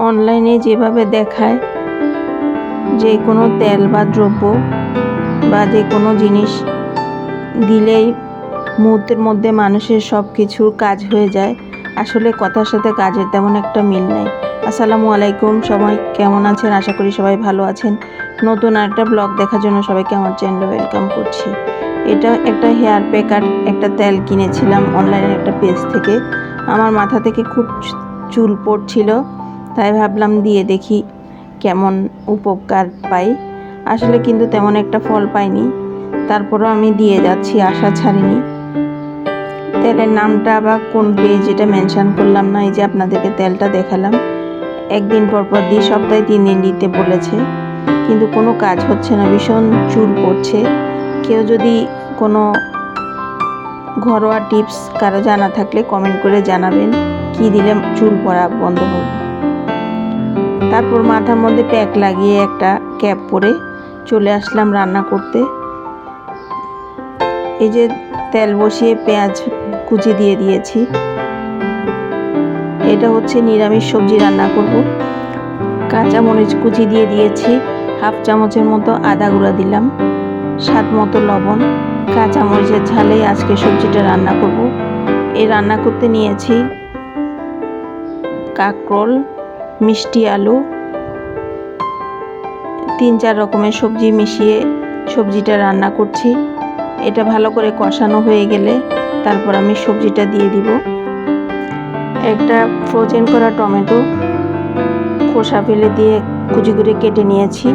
অনলাইনে যেভাবে দেখায় যে কোনো তেল বা দ্রব্য বা যে কোনো জিনিস দিলেই মুহূর্তের মধ্যে মানুষের সব কিছুর কাজ হয়ে যায়, আসলে কথার সাথে কাজের তেমন একটা মিল নেই। আসসালামু আলাইকুম, সবাই কেমন আছেন? আশা করি সবাই ভালো আছেন। নতুন আরেকটা ব্লগ দেখার জন্য সবাইকে আমার চ্যানেলে ওয়েলকাম করছি। এটা একটা হেয়ার প্যাক আর একটা তেল কিনেছিলাম অনলাইনের একটা পেজ থেকে। আমার মাথা থেকে খুব চুল পড়ছিল, তাই ভাবলাম দিয়ে দেখি কেমন উপকার পাই। আসলে কিন্তু তেমন একটা ফল পাইনি, তারপরও আমি দিয়ে যাচ্ছি, আশা ছাড়িনি। তেলের নামটা বা কোন পেজ এটা মেনশন করলাম না। এই যে আপনাদেরকে তেলটা দেখালাম, একদিন পর পর দিই, সপ্তাহে 3 দিন দিতে বলেছে, কিন্তু কোনো কাজ হচ্ছে না, ভীষণ চুল পড়ছে। কেউ যদি কোনো ঘরোয়া টিপস কারো জানা থাকলে কমেন্ট করে জানাবেন, কি দিলে চুল পড়া বন্ধ হবে। তারপর মাথার মধ্যে প্যাক লাগিয়ে একটা ক্যাপ পরে চলে আসলাম রান্না করতে। এই যে তেল বসিয়ে পেঁয়াজ কুচি দিয়ে দিয়েছি। এটা হচ্ছে নিরামিষ সবজি রান্না করব। কাঁচামরিচ কুচি দিয়ে দিয়েছি, হাফ চামচের মতো আদা গুঁড়া দিলাম, স্বাদ মতো লবণ। কাঁচামরিচের ঝালেই আজকে সবজিটা রান্না করব। এই রান্না করতে নিয়েছি কাঁকরোল, মিষ্টি আলু, 3-4 রকমের সবজি মিশিয়ে সবজিটা রান্না করছি। এটা ভালো করে কষানো হয়ে গেলে তারপর আমি সবজিটা দিয়ে দিব। একটা ফ্রোজেন করা টমেটো খোসা ফেলে দিয়ে কুচি করে কেটে নিয়েছি।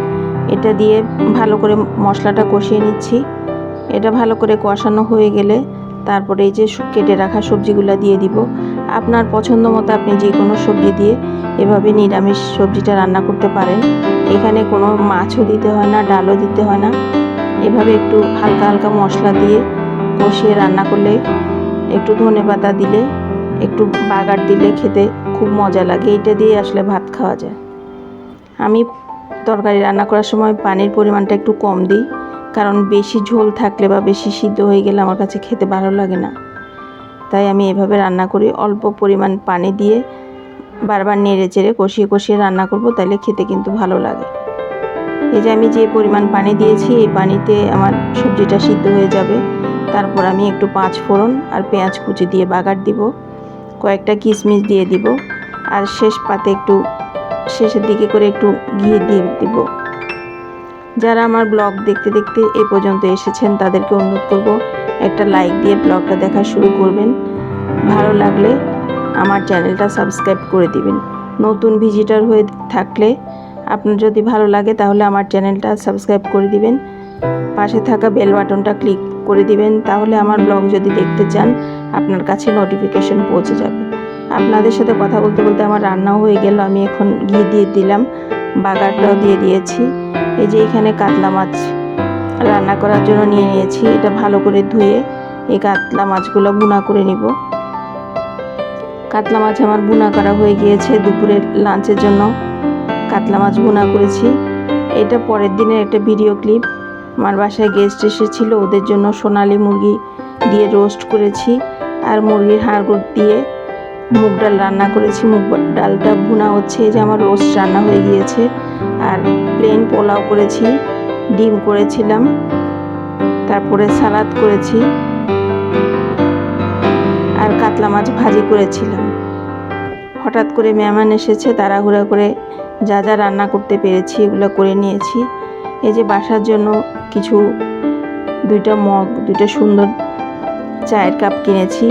এটা দিয়ে ভালো করে মশলাটা কষিয়ে নিচ্ছি। এটা ভালো করে কষানো হয়ে গেলে তারপরে এই যে কেটে রাখা সবজিগুলো দিয়ে দিব। আপনার পছন্দ মতো আপনি যে কোনো সবজি দিয়ে এভাবে নিরামিষ সবজিটা রান্না করতে পারেন। এখানে কোনো মাছও দিতে হয় না, ডালও দিতে হয় না। এভাবে একটু হালকা হালকা মশলা দিয়ে কষিয়ে রান্না করলে, একটু ধনেপাতা দিলে, একটু বাগার দিলে খেতে খুব মজা লাগে। এটা দিয়ে আসলে ভাত খাওয়া যায়। আমি তরকারি রান্না করার সময় পানির পরিমাণটা একটু কম দিই, কারণ বেশি ঝোল থাকলে বা বেশি সিদ্ধ হয়ে গেলে আমার কাছে খেতে ভালো লাগে না। তাই আমি এভাবে রান্না করি, অল্প পরিমাণ পানি দিয়ে বারবার নেড়ে চেড়ে কষিয়ে কষিয়ে রান্না করব, তাহলে খেতে কিন্তু ভালো লাগে। এই যে আমি যে পরিমাণ পানি দিয়েছি, এই পানিতে আমার সবজিটা সিদ্ধ হয়ে যাবে। তারপর আমি একটু 5 ফোড়ন আর পেঁয়াজ কুচি দিয়ে বাগার দিব, কয়েকটা কিশমিশ দিয়ে দিব, আর শেষের দিকে করে একটু ঘি দিয়ে দিব। যারা আমার ব্লগ দেখতে দেখতে এ পর্যন্ত এসেছেন তাদেরকে অনুরোধ করব, একটা লাইক দিয়ে ব্লগটা দেখা শুরু করবেন। ভালো লাগলে আমার চ্যানেলটা সাবস্ক্রাইব করে দিবেন। নতুন ভিজিটর হয়ে থাকলে আপনার যদি ভালো লাগে তাহলে আমার চ্যানেলটা সাবস্ক্রাইব করে দিবেন, পাশে থাকা বেল বাটনটা ক্লিক করে দিবেন, তাহলে আমার ব্লগ যদি দেখতে চান আপনার কাছে নোটিফিকেশন পৌঁছে যাবে। আপনাদের সাথে কথা বলতে বলতে আমার রান্নাও হয়ে গেল। আমি এখন ঘি দিয়ে দিলাম, বাগারটাও দিয়ে দিয়েছি। এই যে এখানে কাতলা মাছ রান্না করার জন্য নিয়ে নিয়েছি। এটা ভালো করে ধুয়ে এই কাতলা মাছগুলো ভুনা করে নিব। কাতলা মাছ আমার ভুনা করা হয়ে গিয়েছে। দুপুরের লাঞ্চের জন্য কাতলা মাছ ভুনা করেছি। এটা পরের দিনের একটা ভিডিও ক্লিপ। আমার বাসায় গেস্ট এসেছিল, ওদের জন্য সোনালি মুরগি দিয়ে রোস্ট করেছি, আর মুরগির হাড় দিয়ে মুগ ডাল রান্না করেছি। মুগ ডালটা ভুনা হচ্ছে। এই যে আমার রোস্ট রান্না হয়ে গিয়েছে। আর প্লেন পোলাও করেছি, ডিম করেছিলাম, তারপরে সালাদ করেছি, আর কাতলা মাছ ভাজি করেছিলাম। হঠাৎ করে মেহমান এসেছে, তাড়াহুড়া করে যা যা রান্না করতে পেরেছি এগুলো করে নিয়েছি। এই যে বাসার জন্য কিছু 2টা মগ, 2টা সুন্দর চায়ের কাপ কিনেছি,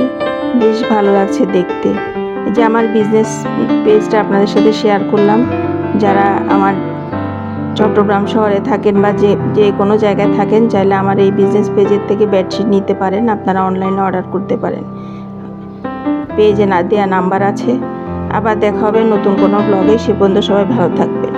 বেশ ভালো লাগছে দেখতে। এই যে আমার বিজনেস পেজটা আপনাদের সাথে শেয়ার করলাম। যারা আমার চট্টগ্রাম শহরে থাকেন বা যে কোনো জায়গায় থাকেন, চাইলে আমার এই বিজনেস পেজের থেকে বেডশিট নিতে পারেন, আপনারা অনলাইনে অর্ডার করতে পারেন। পেজে দেওয়া নাম্বার আছে। আবার দেখা হবে নতুন কোনো ব্লগে। সে পর্যন্ত সবাই ভালো থাকবেন।